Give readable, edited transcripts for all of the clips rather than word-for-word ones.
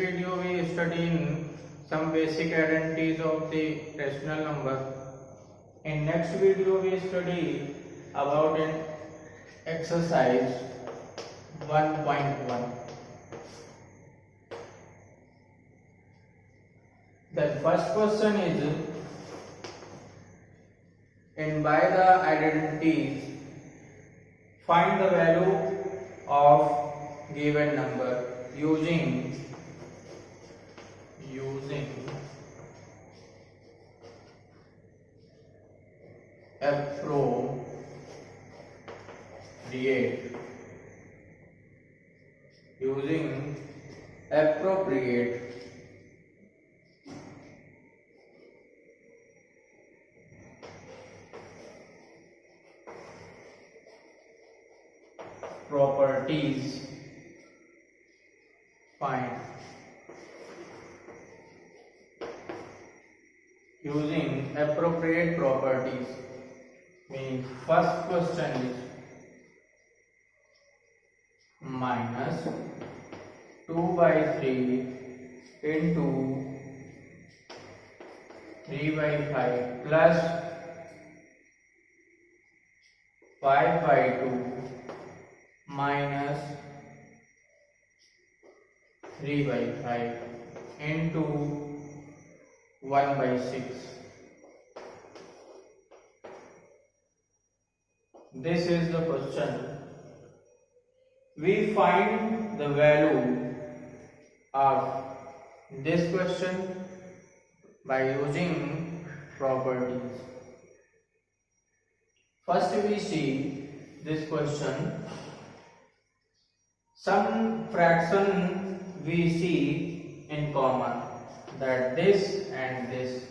video we study in some basic identities of the rational number. In next video we study about an exercise 1.1. The first question is, and by the identities find the value of given number using appropriate properties. Find using appropriate properties means first question is minus 2 by 3 into 3 by 5 plus 5 by 2 minus 3 by 5 into 1 by 6. This is the question. We find the value of this question by using properties. First we see this question. Some fraction we see in common, that this and this.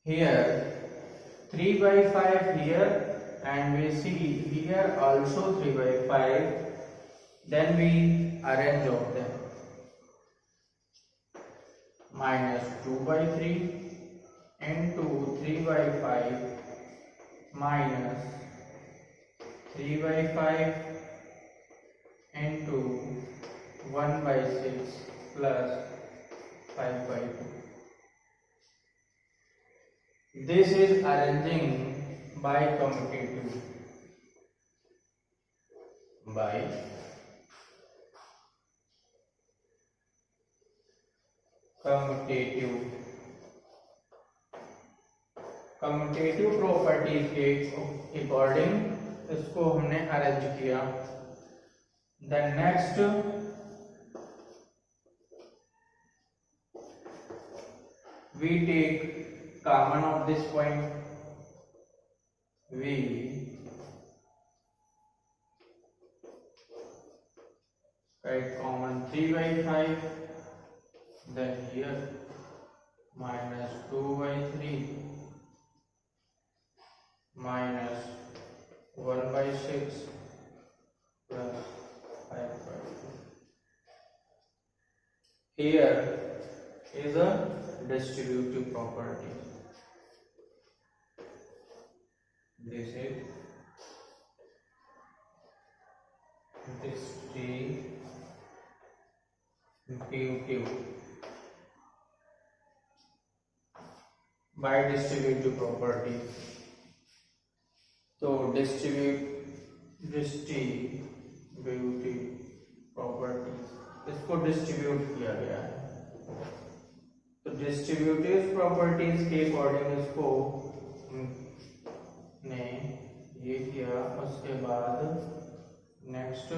Here 3 by 5 here, and we see here also 3 by 5. Then we arrange of them. Minus 2 by 3 into 3 by 5 minus 3 by 5 into 1 by 6 plus 5 by 2. This is arranging by commutative. Commutative properties के according इसको हमने arrange किया. Then next we take common of this point. We write common 3 by 5, then here minus 2 by 3 minus 1 by 6 plus 5 by 2. Here is a distributive property. This is distributive. By distributive property. तो distributive property इसको distribute किया गया है. तो distributive properties के according इसको ने ये किया. उसके बाद next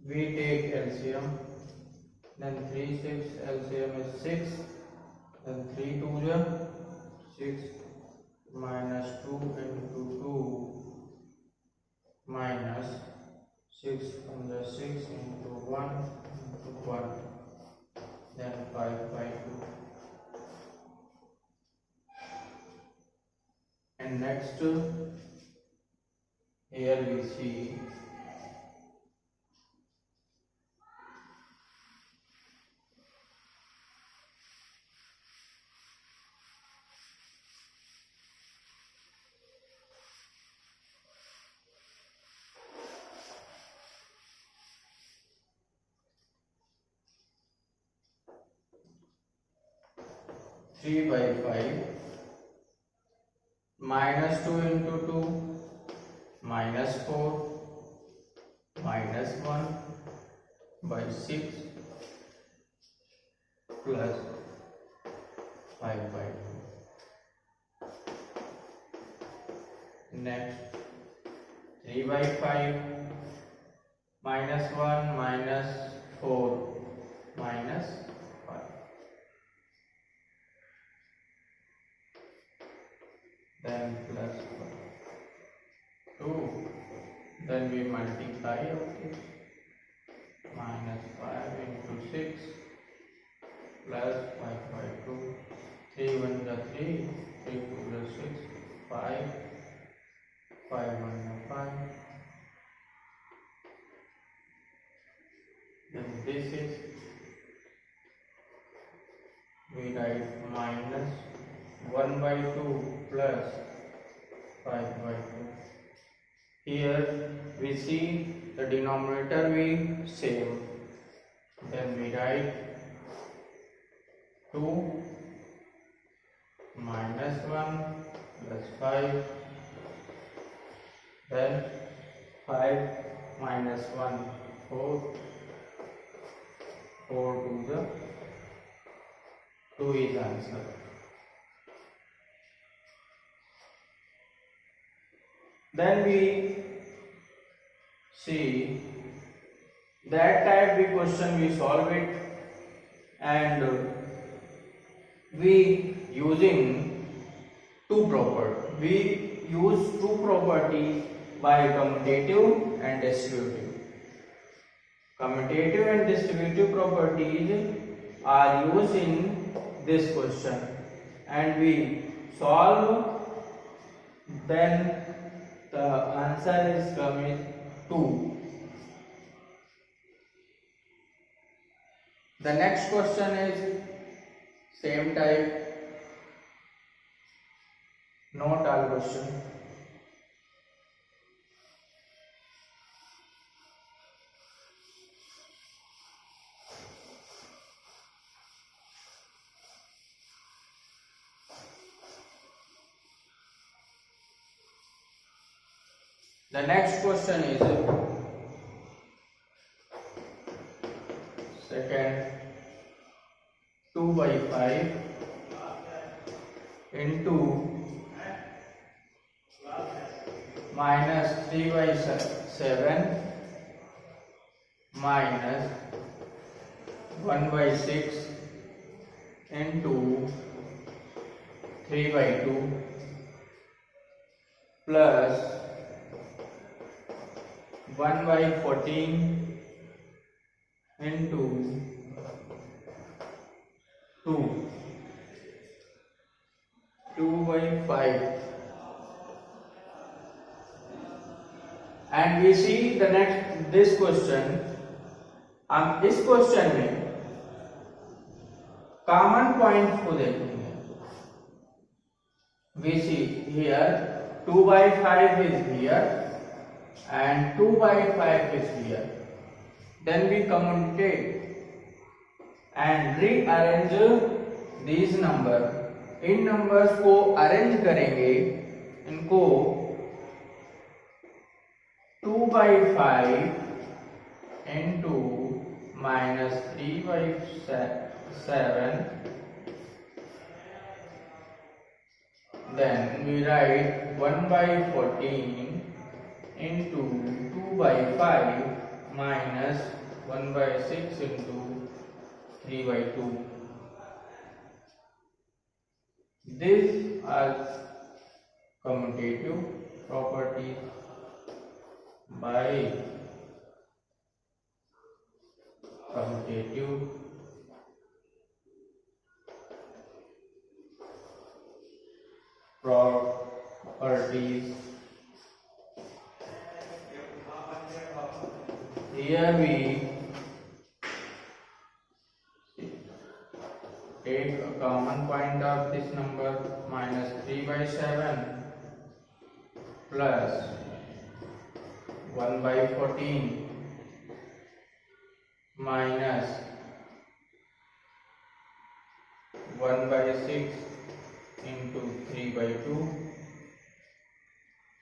we take LCM. Then 3 6 LCM is 6. Then 3 2 6 minus 2 into 2 minus 6 under 6 into 1 into 1. Then 5 by 2. And next here we see 3 by 5 minus 2 into 2 minus 4 minus 1 by 6 plus 5 by 2. Next 3 by 5 minus 1 minus 4 minus 5. Then plus 2. Then we multiply of this. Minus 5 into 6 plus 5 by 2. 3 1 the 3, 3 2 the 6, 5, 5 1 the 5. Then this is, we write minus 1 by 2 plus 5 by 2. Here we see the denominator we same. Then we write 2 minus 1 plus 5. Then 5 minus 1, 4. 4 to the 2 is answer. Then we see that type of question we solve it, and we using two property. We use two property by commutative and distributive. Commutative and distributive properties are used in this question, and we solve, then the answer is coming 2. The next question is same type, not all question. The next question is second 2 by 5 into minus 3 by 7 minus 1 by 6 into 3 by 2 plus 1 by 14 into 2, 2 by 5, and we see the next this question. इस question में common point को देखेंगे. We see here 2 by 5 is here and 2 by 5 is here. Then we commutate and rearrange these number. In numbers को arrange करेंगे, इनको 2 by 5 into minus 3 by 7. Then we write 1 by 14 into 2 by 5 minus 1 by 6 into 3 by 2. These are commutative properties by commutative properties. Here we take a common point of this number, minus 3 by 7 plus 1 by 14 minus 1 by 6 into 3 by 2.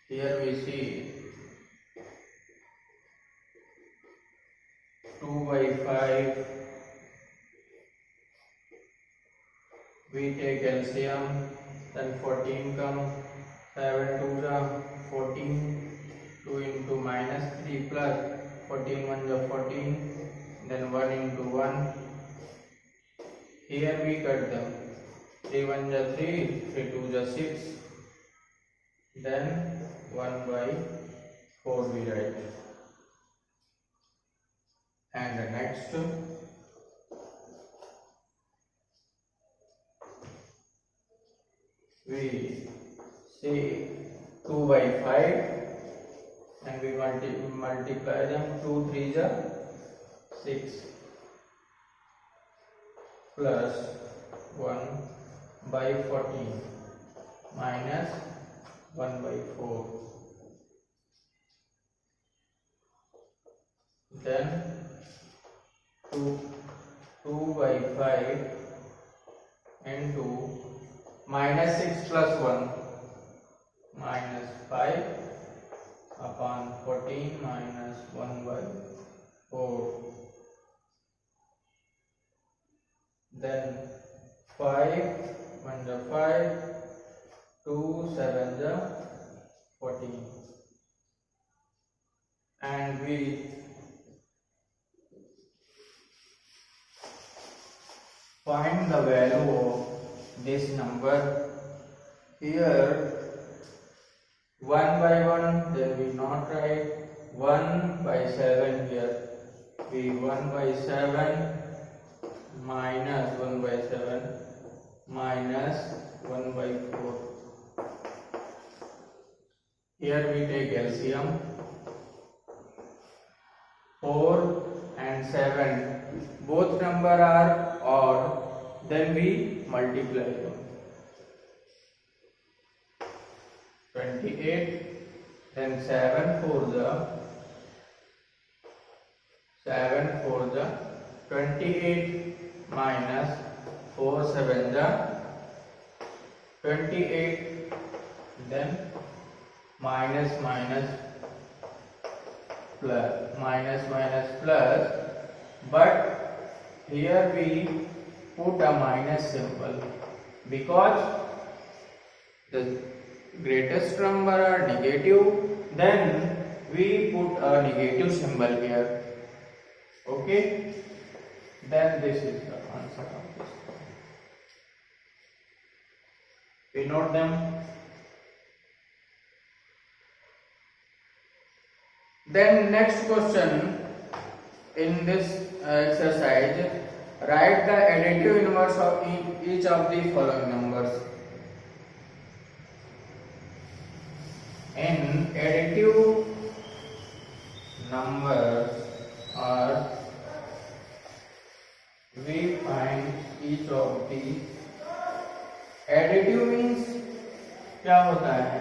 Here we see 2 by 5. We take LCM, then 14 come, 7 2 14, 2 into minus 3 plus 14 1 14, then 1 into 1. Here we cut them, 3 1 3, 3 2 6, then 1 by 4 we write. And the next, we say 2 by 5 and we multiply them. 2 3 6 plus 1 by 14 minus 1 by 4. Then 2 by 5 into minus 6 plus 1 minus 5 upon 14 minus 1 by 4. Then 5 1 5, 2 7 14, and we find the value of this number. Here 1 by 1, then we not write 1 by 7. Here we 1 by 7 minus 1 by 7 minus 1 by 4. Here we take LCM, 4 and 7, both number are odd, then we multiply them. 28, then 7 for the 28 minus 4 7 28, then minus plus, but here we put a minus symbol because the greatest number are negative, then we put a negative symbol here. Okay, then this is the answer of this. We note them. Then next question in this exercise, write the additive inverse of each of the following numbers. In additive numbers are, we find each of the additive means क्या होता है,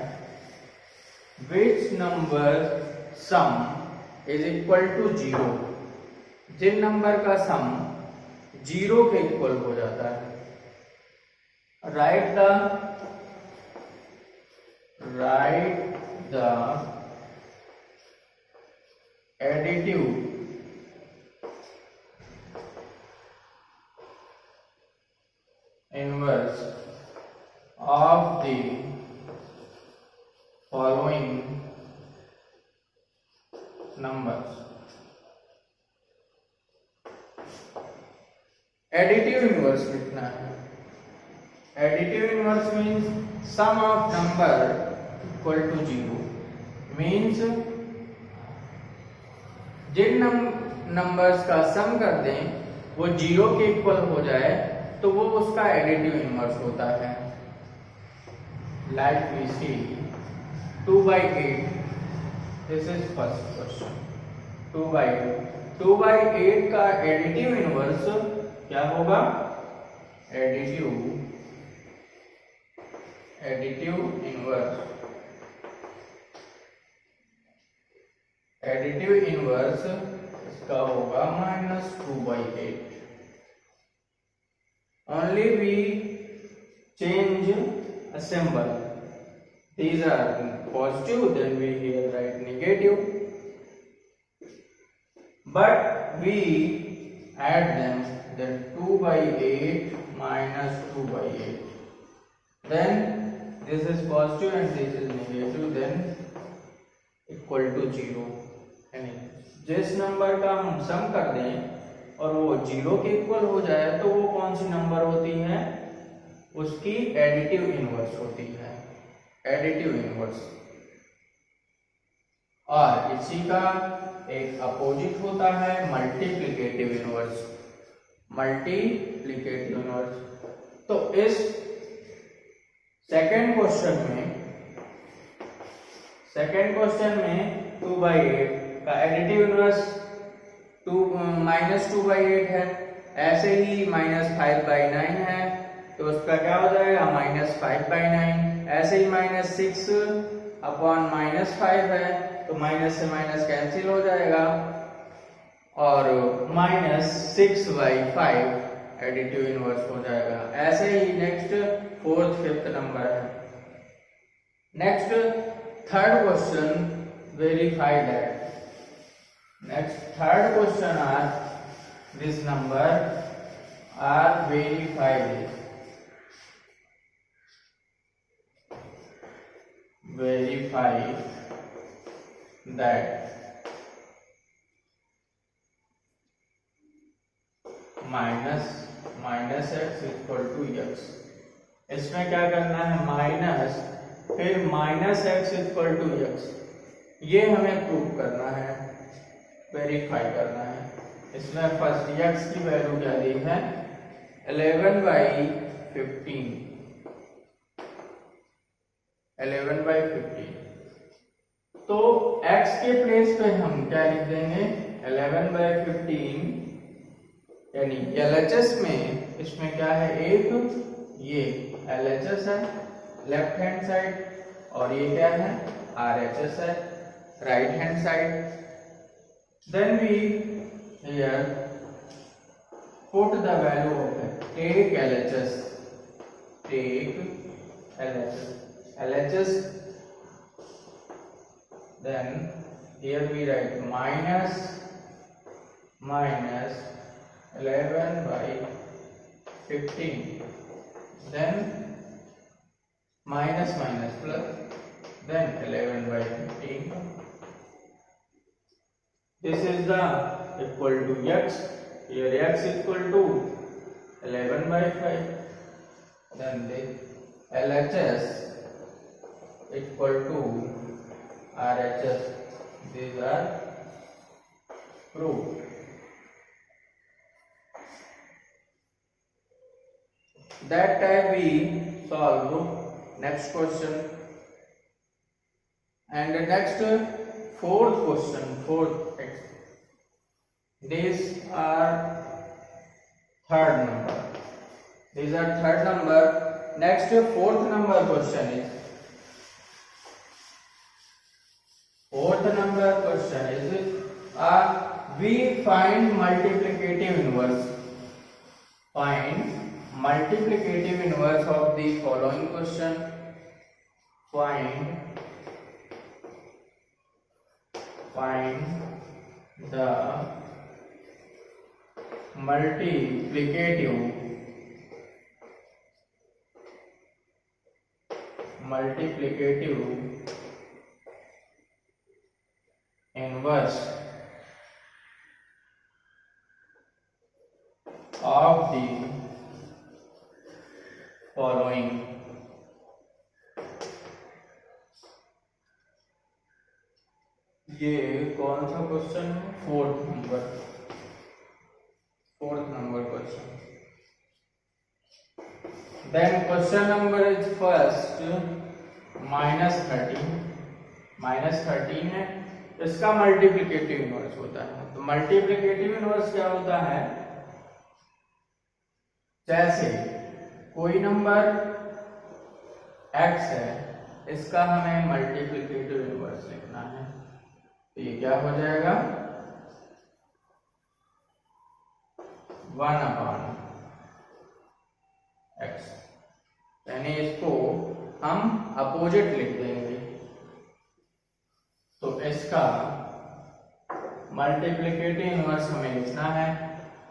which number sum is equal to 0, जिन number का sum 0 के equal हो जाता है. Write the additive inverse of the following numbers. Additive inverse कितना है? Additive inverse means sum of number equal to 0, means जिन नंबर्स का सम कर दें वो 0 के इक्वल हो जाए तो वो उसका एडिटिव इनवर्स होता है. Like we see 2 by 8, this is first question. 2 by 8 का एडिटिव इनवर्स क्या होगा? एडिटिव इनवर्स इसका होगा -2 by 8. Only we change a symbol. These are positive, then we here write negative. But we add them, then 2 by 8 minus 2 by 8. Then this is positive and this is negative, then equal to 0। यानी जिस number का हम सम कर दें और वो 0 के equal हो जाए तो वो कौन सी नंबर होती है, उसकी एडिटिव इनवर्स होती है, एडिटिव इनवर्स। और इसी का एक अपोजिट होता है मल्टीप्लिकेटिव इनवर्स, मल्टीप्लिकेटिव इनवर्स। तो इस सेकेंड क्वेश्चन में 2 by 8 का एडिटिव इनवर्स -2 by 8 है। ऐसे ही -5 by 9 है तो उसका क्या हो जाएगा, -5 by 9। ऐसे ही -6 अपॉन -5 है तो माइनस से माइनस कैंसिल हो जाएगा और -6 by 5 एडिटिव इनवर्स हो जाएगा। ऐसे ही नेक्स्ट 4th 5th नंबर है। Next third question, verify that. Next third question are this number are verify this, verify that minus x equal to x. इसमें क्या करना है, माइनस फिर -x इक्वल टू एक्स, ये हमें प्रूव करना है, वेरीफाई करना है। इसमें फर्स्ट x की वैल्यू क्या दी है, 11 by 15, 11 by 15। तो x के प्लेस पे हम क्या लिख देंगे, 11 by 15, यानी LHS में इसमें क्या है, एक ये LHS है लेफ्ट हैंड साइड और ये क्या है, RHS है right hand side. Then we here put the value of take LHS, take LHS, then here we write minus 11 by 15, then minus plus, then 11 by 15. This is the equal to x, here x equal to 11 by 5, then the LHS equal to RHS. These are proved. That time we solve next question, and the next fourth question, these are third number, these are third number. Next fourth number question is, we find multiplicative inverse, find multiplicative inverse of the following question, find the multiplicative inverse of the following. ये कौन सा question है, fourth number question. Then question number is first -13 है, इसका multiplicative inverse होता है। तो multiplicative inverse क्या होता है, जैसे कोई नंबर x है, इसका हमें मल्टीप्लिकेटिव इनवर्स लिखना है, तो ये क्या हो जाएगा, 1/x। यानी इसको हम अपोजिट लिख देंगे। तो इसका मल्टीप्लिकेटिव इनवर्स हमें लिखना है।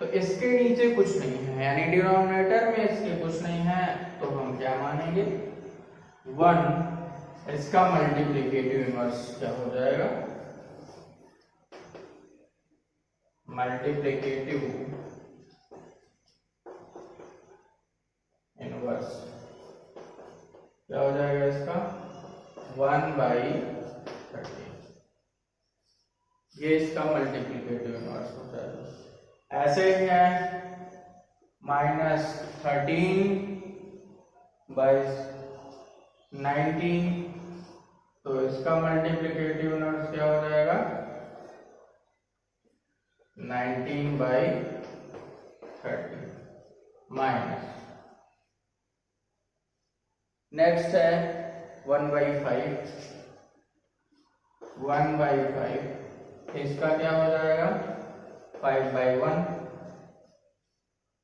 तो इसके नीचे कुछ नहीं है, यानी डिनोमिनेटर में इसके कुछ नहीं है, तो हम क्या मानेंगे 1। इसका मल्टीप्लिकेटिव इनवर्स क्या हो जाएगा, मल्टीप्लिकेटिव इनवर्स क्या हो जाएगा इसका 1/30। ये इसका मल्टीप्लिकेटिव इनवर्स हो जाएगा। ऐसे ही है -13/19, तो इसका मल्टीप्लिकेटिव इनवर्स क्या हो जाएगा 19/30 माइनस। नेक्स्ट है 1/5। 1/5 इसका क्या हो जाएगा 5/1।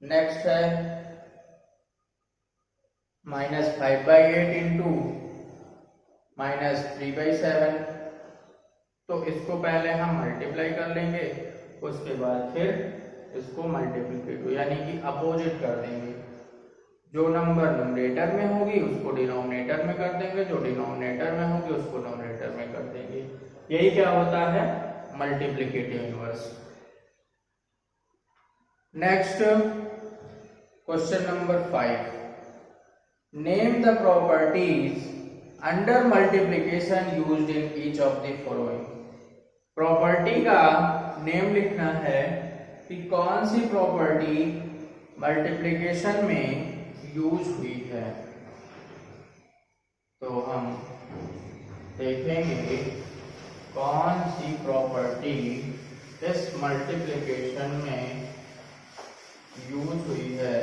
नेक्स्ट है -5/8 इंटू -3/7। तो इसको पहले हम मल्टीप्लाई कर लेंगे, उसके बाद फिर इसको मल्टीप्लिकेटिव यानी कि अपोजिट कर देंगे। जो नंबर न्यूमरेटर में होगी उसको डिनोमिनेटर में कर देंगे, जो डिनोमिनेटर में होगी उसको न्यूमरेटर में कर देंगे। यही क्या होता है multiplicative inverse. Next question number 5, name the properties under multiplication used in each of the following. Property का नेम लिखना है कि कौन सी प्रॉपर्टी मल्टीप्लिकेशन में यूज हुई है। तो हम देखेंगे कौन सी प्रॉपर्टी इस मल्टीप्लिकेशन में यूज हुई है।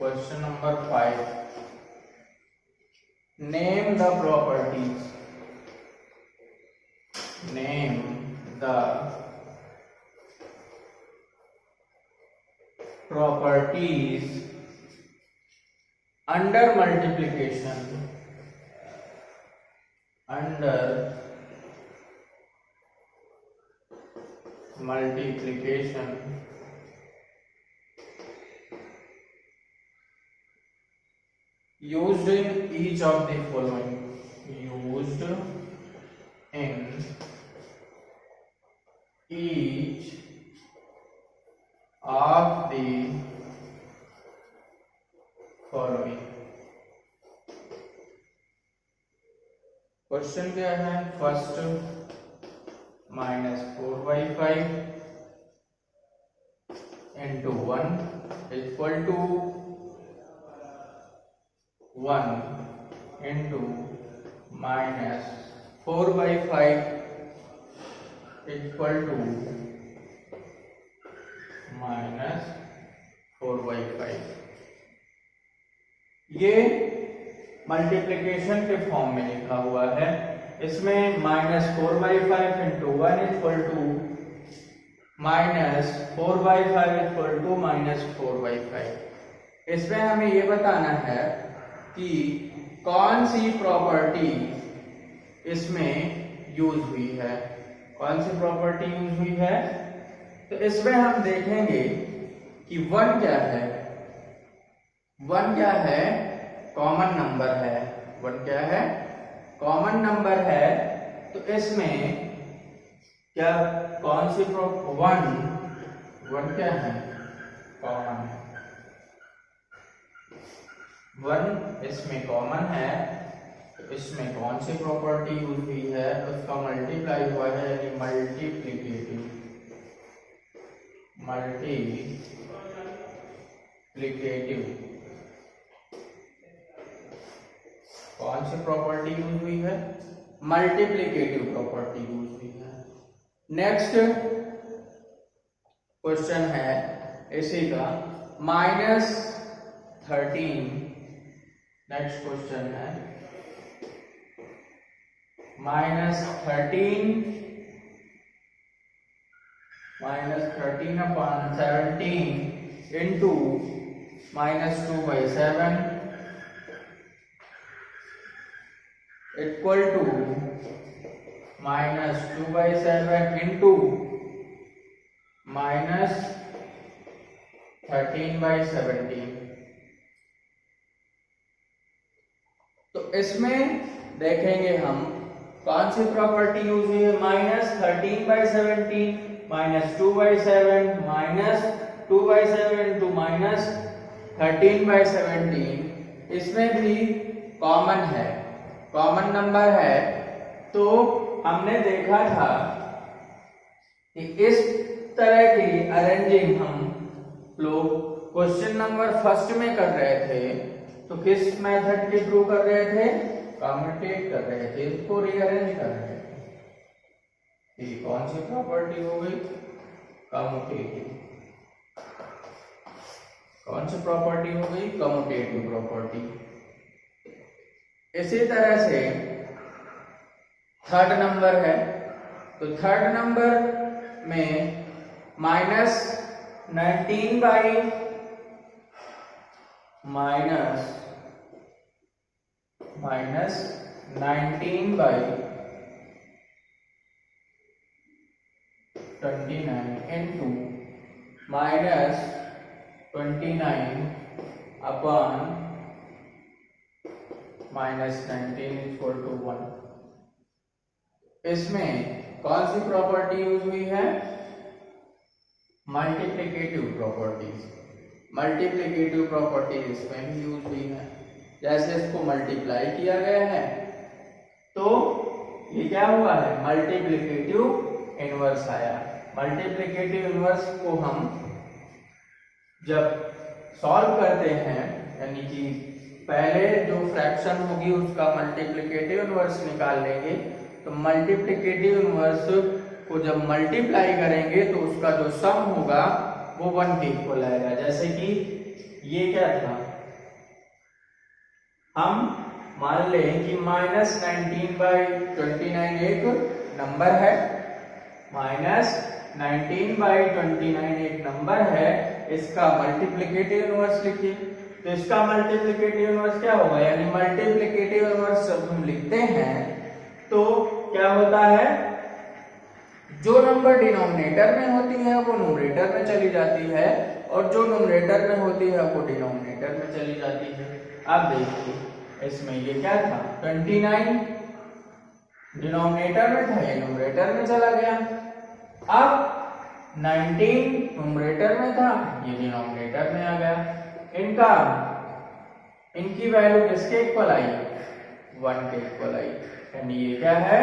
Question number 5, name the properties. Name the properties under multiplication used in each of the following, used in each of the following। Question क्या है, first -4/5 into 1 equal to 1 into -4/5 equal to -4/5। ये multiplication के form में लिखा हुआ है। इसमें -4/5 into 1 equal to -4/5 equal to -4/5। इसमें हमें ये बताना है कि कौन सी प्रॉपर्टी इसमें यूज हुई है। कौन सी प्रॉपर्टी यूज हुई है, तो इसमें हम देखेंगे कि 1 क्या है। 1 क्या है, कॉमन नंबर है। 1 क्या है, कॉमन नंबर है। तो इसमें क्या कौन सी 1 क्या है, कॉमन है। 1 इसमें कॉमन है, तो इसमें कौन सी प्रॉपर्टी यूज हुई है, उसका मल्टीप्लाई हुआ है, यानी मल्टीप्लिकेटिव कौन सी प्रॉपर्टी यूज हुई है, मल्टीप्लिकेटिव प्रॉपर्टी यूज हुई है। नेक्स्ट क्वेश्चन है इसी का -13। नेक्स्ट क्वेश्चन है -13 -13/17 into -2/7 equal to -2/7 into -13/17। तो इसमें देखेंगे हम कौन सी प्रॉपर्टी यूज हुई है। -13/17 -2/7 -2/7 into -13/17 इसमें भी कॉमन है, कॉमन नंबर है। तो हमने देखा था कि इस तरह की अरेंजिंग हम लोग क्वेश्चन नंबर फर्स्ट में कर रहे थे। तो किस मेथड के थ्रू कर रहे थे, कम्यूटेट कर रहे थे, इसको रीअरेंज कर रहे थे। ये कौन सी प्रॉपर्टी हो गई, कम्यूटेटिव। कौन सी प्रॉपर्टी हो गई, कम्यूटेटिव प्रॉपर्टी। इसी तरह से थर्ड नंबर है, तो थर्ड नंबर में -19 by -29 into -29 upon -19 equal to 1। इसमें कौन सी प्रॉपर्टी यूज हुई है, मल्टीप्लिकेटिव प्रॉपर्टीज। मल्टीप्लिकेटिव प्रॉपर्टी इसमें भी यूज हुई है। जैसे इसको मल्टीप्लाई किया गया है तो ये क्या हुआ है, मल्टीप्लिकेटिव इनवर्स आया। मल्टीप्लिकेटिव इनवर्स को हम जब सॉल्व करते हैं, यानी कि पहले जो फ्रैक्शन होगी उसका मल्टीप्लिकेटिव इनवर्स निकाल लेंगे। तो मल्टीप्लिकेटिव इनवर्स को जब मल्टीप्लाई करेंगे तो उसका जो सम होगा वो 1 के इक्वल आएगा। जैसे कि ये क्या था, हम मान लें कि -19/29 एक नंबर है, -19/29 एक नंबर है, इसका मल्टीप्लिकेटिव इनवर्स लिखिए। तो इसका मल्टीप्लिकेटिव इनवर्स क्या होगा, यानी मल्टीप्लिकेटिव इनवर्स जब हम लिखते हैं तो क्या होता है, जो नंबर डिनोमिनेटर में होती है वो न्यूमरेटर में चली जाती है, और जो न्यूमरेटर में होती है वो डिनोमिनेटर में चली जाती है। अब देखिए इसमें ये क्या था, 29 डिनोमिनेटर में था, ये न्यूमरेटर में चला गया। अब 19 न्यूमरेटर में था, ये डिनोमिनेटर में आ गया। इनकी वैल्यू किसके इक्वल आई, 1 के इक्वल आई। यानी ये क्या है,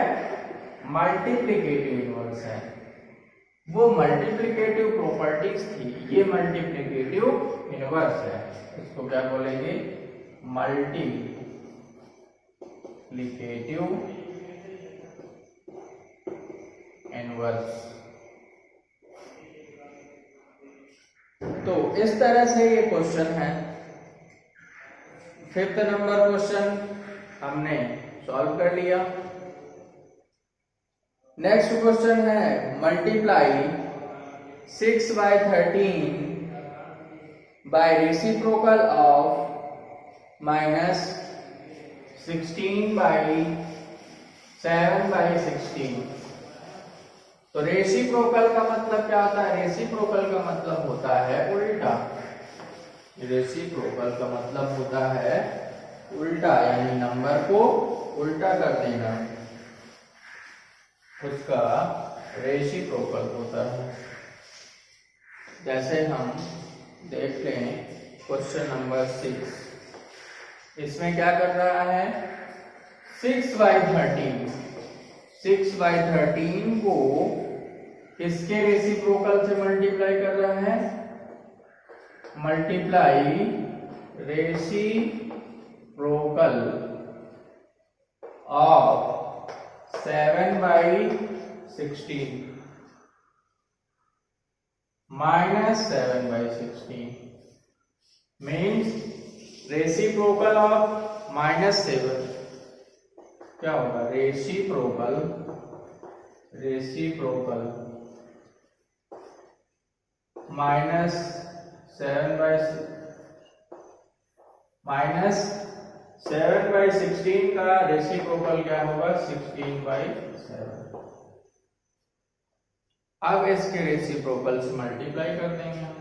मल्टीप्लिकेटिव इनवर्स है। वो मल्टीप्लिकेटिव प्रॉपर्टीज थी, ये मल्टीप्लिकेटिव इनवर्स है। इसको क्या बोलेंगे, मल्टीप्लिकेटिव इनवर्स। तो इस तरह से ये क्वेश्चन है। 5th नंबर क्वेश्चन हमने सॉल्व कर लिया। नेक्स्ट क्वेश्चन है, मल्टीप्लाई 6/13 बाय रेसिप्रोकल ऑफ -16/7/16। तो रेसिप्रोकल का मतलब क्या होता है, रेसिप्रोकल का मतलब होता है उल्टा। रेसिप्रोकल का मतलब होता है उल्टा, यानी नंबर को उल्टा कर देना, उसका रेसिप्रोकल होता है। जैसे हम देख लें क्वेश्चन नंबर 6, इसमें क्या कर रहा है, 6/13 को किसके रेसिप्रोकल से मल्टीप्लाई कर रहा है, multiply reciprocal of 7/16 -7/16 means reciprocal of -7 क्या होगा, रेसिप्रोकल माइनस 7/16 का रेसिप्रोकल क्या होगा 16/7। अब इसके रेसिप्रोकल से मल्टीप्लाई कर देंगे हम,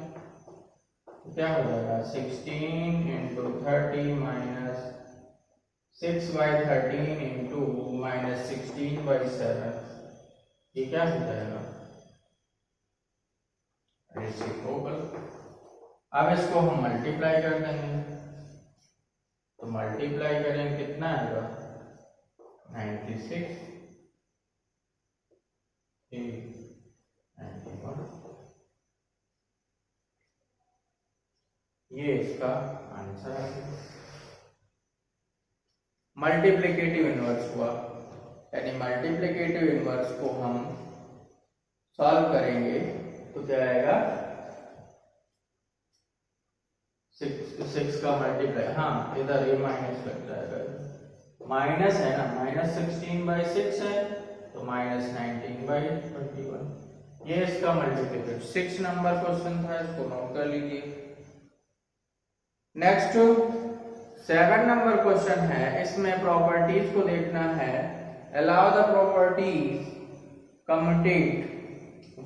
क्या हो जाएगा 16 इंटू 30 माइनस 6/13 इंटू माइनस 16/7, ये क्या हो जाएगा रेसिप्रोकल। अब इसको हम मल्टीप्लाई कर देंगे, तो मल्टीप्लाई करेंगे कितना आएगा 96 91, ये इसका आंसर है। मल्टीप्लिकेटिव इनवर्स हुआ, यानी मल्टीप्लिकेटिव इनवर्स को हम सॉल्व करेंगे तो क्या आएगा 6 का मल्टीप्लाई, हाँ इधर ये माइनस लग जाएगा, माइनस है ना, माइनस 16/6 है तो माइनस 19/21, ये इसका मल्टीप्लिकेटिव 6 नंबर क्वेश्चन था, इसको नोट कर लीजिए। नेक्स्ट 7 नंबर क्वेश्चन है, इसमें प्रॉपर्टीज को देखना है। Allow the properties commutate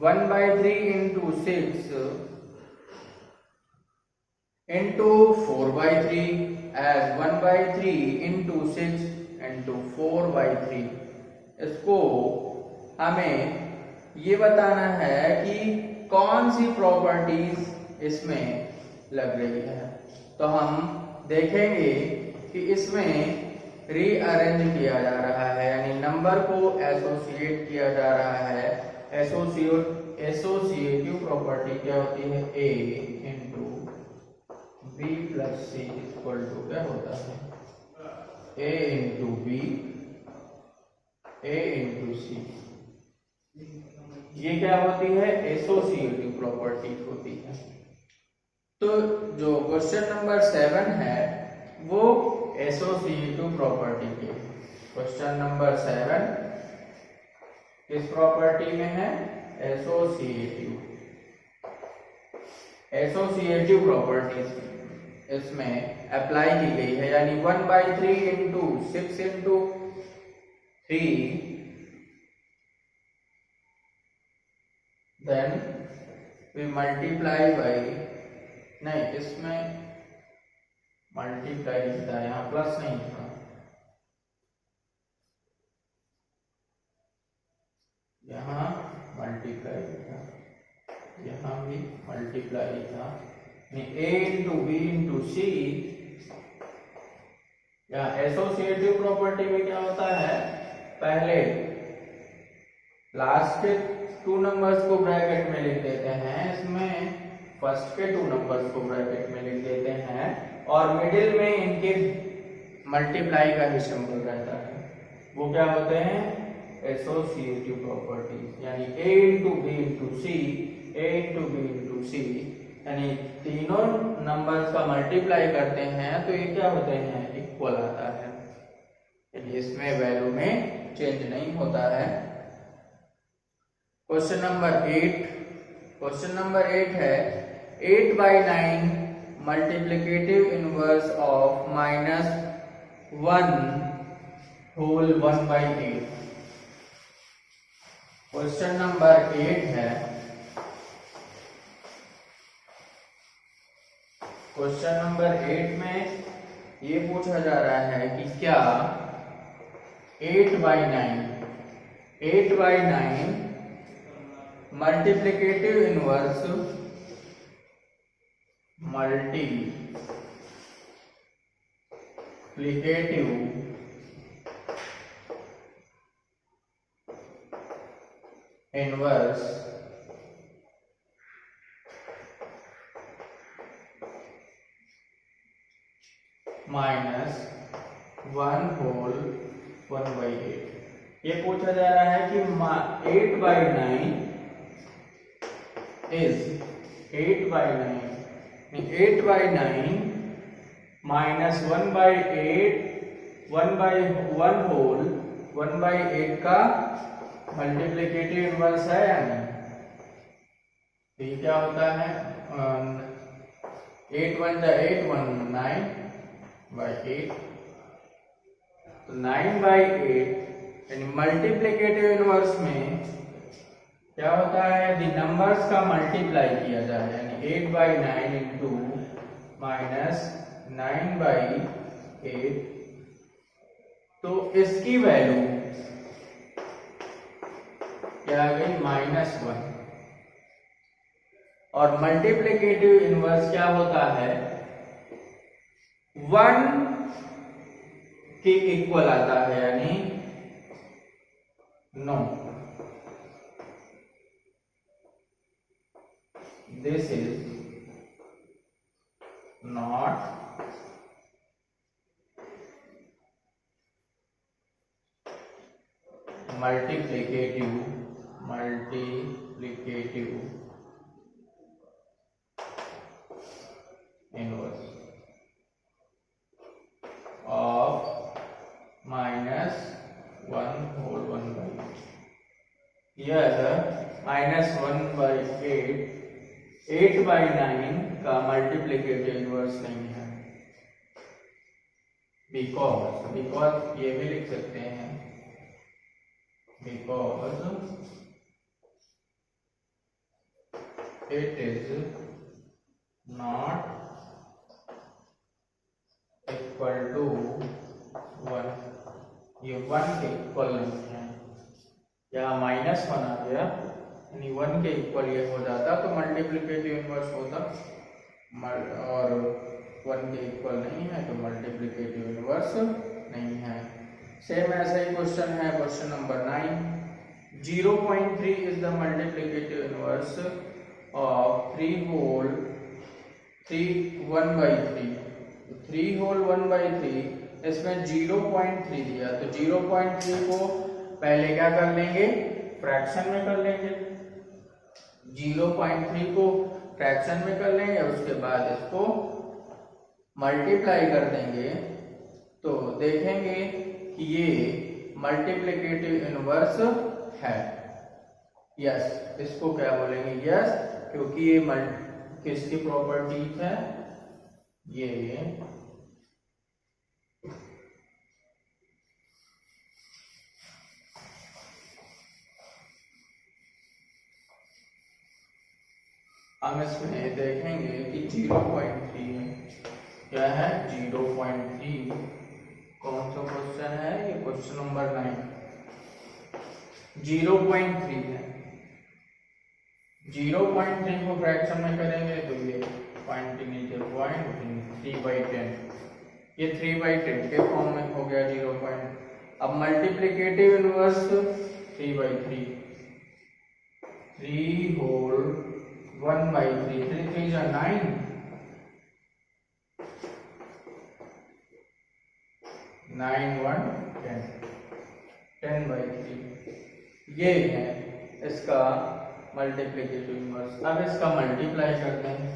1/3 into 6 into 4/3 as 1/3 into 6 into 4/3। इसको हमें ये बताना है कि कौन सी प्रॉपर्टीज इसमें लग रही है। तो हम देखेंगे कि इसमें रीअरेंज किया जा रहा है, यानी नंबर को एसोसिएट किया जा रहा है। एसोसिएटिव प्रॉपर्टी क्या होती है a into B plus C equal to क्या होता है a into B a into C. ये क्या होती है एसोसिएटिव प्रॉपर्टी होती है। तो जो क्वेश्चन नंबर 7 है वो एसोसिएटिव प्रॉपर्टी के, क्वेश्चन नंबर 7 किस प्रॉपर्टी में है एसोसिएटिव प्रॉपर्टीज इसमें अप्लाई की गई है, यानी 1/3 into 6 into 3 then we multiply by, नहीं इसमें मल्टीप्लाई था, यहाँ प्लस नहीं था, यहाँ मल्टीप्लाई था, यहाँ भी मल्टीप्लाई था। a इंटू बी इंटू सी, या एसोसिएटिव प्रॉपर्टी में क्या होता है, पहले लास्ट के 2 नंबर्स को ब्रैकेट में लिख देते हैं, इसमें फर्स्ट के 2 नंबर्स को ब्रैकेट में लिख देते हैं और मिडिल में इनके मल्टीप्लाई का ही सिंबल रहता है। वो क्या होते हैं एसोसिएटिव प्रॉपर्टीज, यानी a into B into C, a into B into C, यानी तीनों नंबर्स का मल्टीप्लाई करते हैं तो ये क्या होते हैं इक्वल आता है, यानी इसमें वैल्यू में चेंज नहीं होता है। क्वेश्चन नंबर 8 है 8/9 multiplicative inverse of -1 whole 1/8। Question number 8 है, क्वेश्चन नंबर 8 में ये पूछा जा रहा है कि क्या 8/9 मल्टीप्लिकेटिव इनवर्स -1 होल 1/8। ये पूछा जा रहा है कि 8/9 is 8/9 minus 1/8 1/1 होल 1/8 का मल्टीप्लिकेटिव इनवर्स है या नहीं? तो ये क्या होता है, 8 1 जा 8 1 9 by 8, तो 9/8 यानी मल्टीप्लिकेटिव इनवर्स में क्या होता है, यदि नंबर्स का मल्टीप्लाई किया जाए यानी 8/9 इंटू माइनस 9/8, तो इसकी वैल्यू क्या आ गई, -1। और मल्टीप्लिकेटिव इनवर्स क्या होता है, 1 के इक्वल आता है यानी 9। This is not multiplicative inverse of -1 whole 1/8। यह -1/8 8/9 का मल्टीप्लिकेटिव इनवर्स नहीं है, बिकॉज ये भी लिख सकते हैं, because it is not equal to 1। ये 1 के इक्वल नहीं है, यहाँ -1 आ गया यानी 1 के इक्वल ये हो जाता तो मल्टीप्लिकेटिव इनवर्स होता, और 1 के इक्वल नहीं है तो मल्टीप्लिकेटिव इनवर्स नहीं है। सेम ऐसा ही क्वेश्चन है, question number 9। 0.3 is the multiplicative inverse of 3 whole 1/3। 3 whole 1/3, इसमें 0.3 दिया, तो 0.3 को पहले क्या कर लेंगे, फ्रैक्शन में कर लेंगे। 0.3 को फ्रैक्शन में कर लेंगे, उसके बाद इसको मल्टीप्लाई कर देंगे, तो देखेंगे कि ये मल्टीप्लिकेटिव इनवर्स है। यस, इसको क्या बोलेंगे, यस, क्योंकि ये किसकी प्रॉपर्टीज है, ये हम इसमें देखेंगे कि 0.3 क्या है, 0.3 कौन सा क्वेश्चन है, ये क्वेश्चन नंबर 9। 0.3 है, 0.3 को फ्रैक्शन में करेंगे तो ये पॉइंट के नीचे पॉइंट 3/10, ये 3/10 के फॉर्म में हो गया 0. अब मल्टीप्लिकेटिव इनवर्स 3/3, 3 whole 1/3, 3 3 जा 9, 9 1 10, 10/3 ये है इसका मल्टीप्लिकेटिव इनवर्स। अब इसका मल्टीप्लाई करते हैं,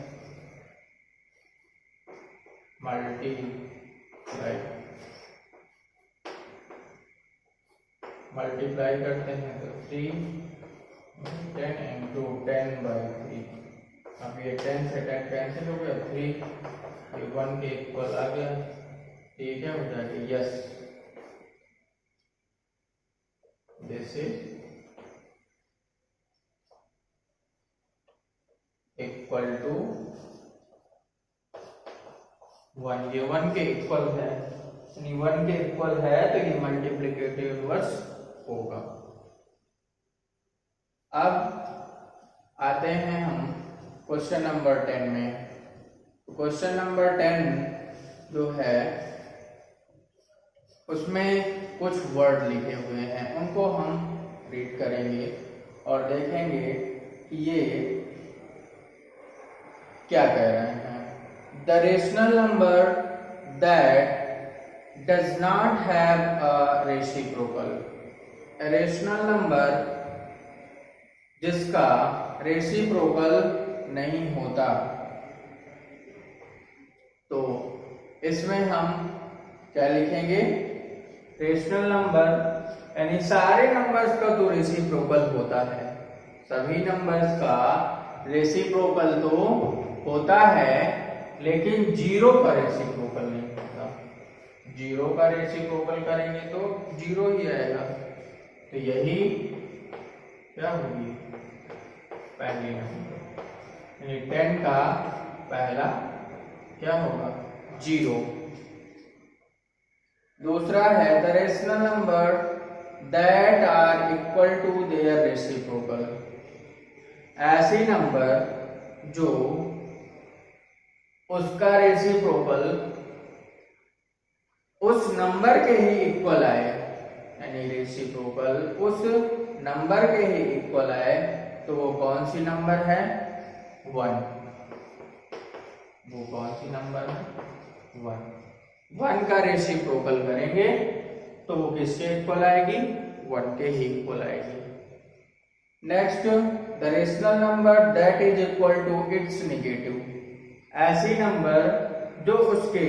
मल्टीप्लाई करते हैं तो 3 10 इंटू 10/3। अब ये 10 से 10 कैंसिल हो गया, 3 ये 1 के इक्वल आ गया, ठीक है, हो जाएगा yes, this is equal to 1। ये 1 के इक्वल है, यानी 1 के इक्वल है तो ये मल्टीप्लिकेटिव इनवर्स होगा। अब आते हैं हम क्वेश्चन नंबर 10 में। क्वेश्चन नंबर 10 जो है उसमें कुछ वर्ड लिखे हुए हैं, उनको हम रीड करेंगे और देखेंगे कि ये क्या कह रहे हैं। The rational number that does not have a reciprocal, rational number जिसका रेसिप्रोकल नहीं होता, तो इसमें हम क्या लिखेंगे, रेशनल नंबर यानी सारे नंबर्स का तो रेसिप्रोकल होता है, सभी नंबर्स का रेसिप्रोकल तो होता है लेकिन जीरो का रेसिप्रोकल नहीं होता। जीरो का रेसिप्रोकल करेंगे तो जीरो ही आएगा। तो यही क्या होगी पहली नंबर, यानी 10 का पहला क्या होगा जीरो। दूसरा है the rational number that are equal to their reciprocal. ऐसे नंबर जो उसका रेसिप्रोकल उस नंबर के ही इक्वल आए, यानी रेसिप्रोकल उस नंबर के ही इक्वल आए, तो वो कौन सी नंबर है 1। वो कौन सी नंबर है 1 का रेसिप्रोकल करेंगे तो वो किसके इक्वल आएगी 1 के ही इक्वल आएगी। Next the rational number that is equal to its negative. ऐसी नंबर जो उसके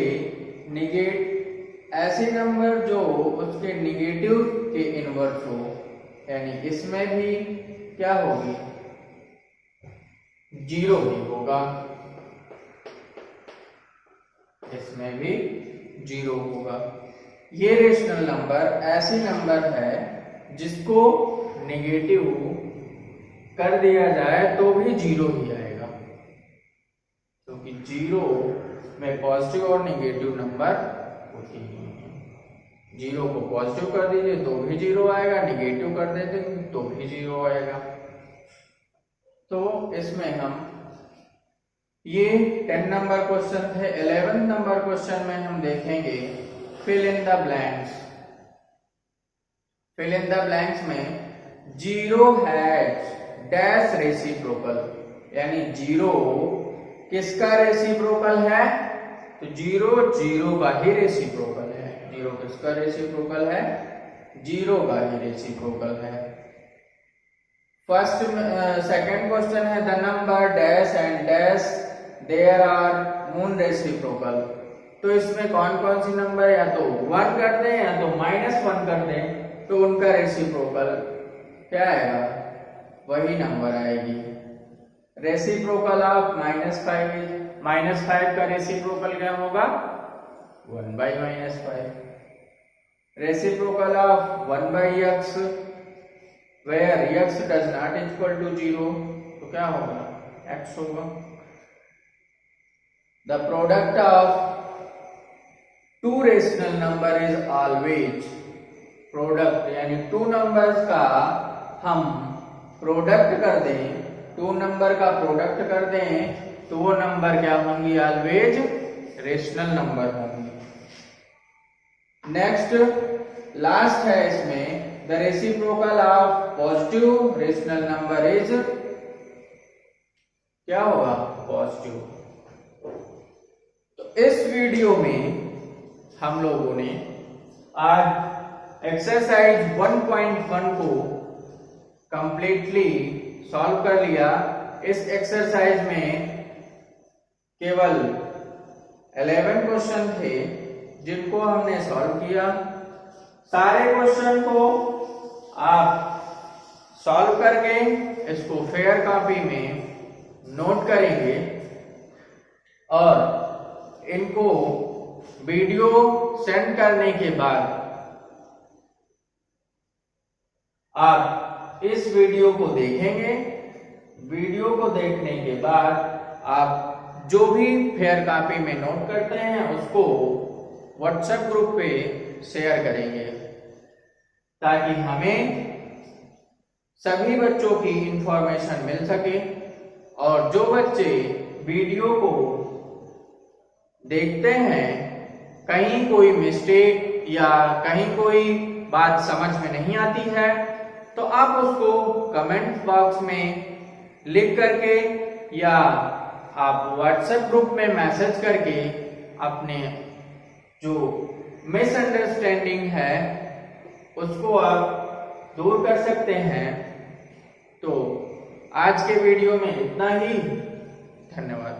नेगेटिव के इनवर्स हो, यानी इसमें भी क्या होगी जीरो ही होगा, इसमें भी जीरो होगा। ये रेशनल नंबर ऐसी नंबर है जिसको नेगेटिव कर दिया जाए तो भी जीरो ही आएगा, क्योंकि जीरो में पॉजिटिव और नेगेटिव नंबर होती ही है। जीरो को पॉजिटिव कर दीजिए तो भी जीरो आएगा, नेगेटिव कर देते तो भी जीरो आएगा। तो इसमें हम ये 10 नंबर क्वेश्चन थे। 11 नंबर क्वेश्चन में हम देखेंगे fill in the blanks. Fill in the blanks में जीरो हैज डैश रेसिप्रोकल, यानी जीरो किसका रेसिप्रोकल है, तो जीरो जीरो का ही रेसिप्रोकल है। जीरो किसका रेसिप्रोकल है, जीरो का ही रेसिप्रोकल है। फर्स्ट सेकंड क्वेश्चन है the number dash and dash there are moon reciprocal. तो इसमें कौन कौन सी नंबर या तो 1 कर दें या तो -1 कर दें, तो उनका रेसिप्रोकल क्या आएगा, वही नंबर आएगी। रेसिप्रोकल ऑफ -5 का रेसिप्रोकल क्या होगा 1/-5। Reciprocal of 1/x where x does not equal to 0, तो क्या होगा x होगा। The product of two rational number is always, product यानी 2 नंबर्स का हम प्रोडक्ट कर दें, 2 नंबर का प्रोडक्ट कर दें तो वो नंबर क्या होंगी, ऑलवेज रेशनल नंबर होंगी। नेक्स्ट लास्ट है इसमें the reciprocal of positive rational number is, क्या होगा पॉजिटिव। तो इस वीडियो में हम लोगों ने आज एक्सरसाइज 1.1 को कंप्लीटली सॉल्व कर लिया। इस एक्सरसाइज में केवल 11 क्वेश्चन थे जिनको हमने सॉल्व किया। सारे क्वेश्चन को आप सॉल्व करके इसको फेयर कॉपी में नोट करेंगे और इनको वीडियो सेंड करने के बाद आप इस वीडियो को देखेंगे। वीडियो को देखने के बाद आप जो भी फेयर कॉपी में नोट करते हैं उसको व्हाट्सएप ग्रुप पे शेयर करेंगे, ताकि हमें सभी बच्चों की इंफॉर्मेशन मिल सके। और जो बच्चे वीडियो को देखते हैं, कहीं कोई मिस्टेक या कहीं कोई बात समझ में नहीं आती है, तो आप उसको कमेंट बॉक्स में लिख करके या आप व्हाट्सएप ग्रुप में मैसेज करके अपने जो मिसअंडरस्टैंडिंग है उसको आप दूर कर सकते हैं। तो आज के वीडियो में इतना ही। धन्यवाद।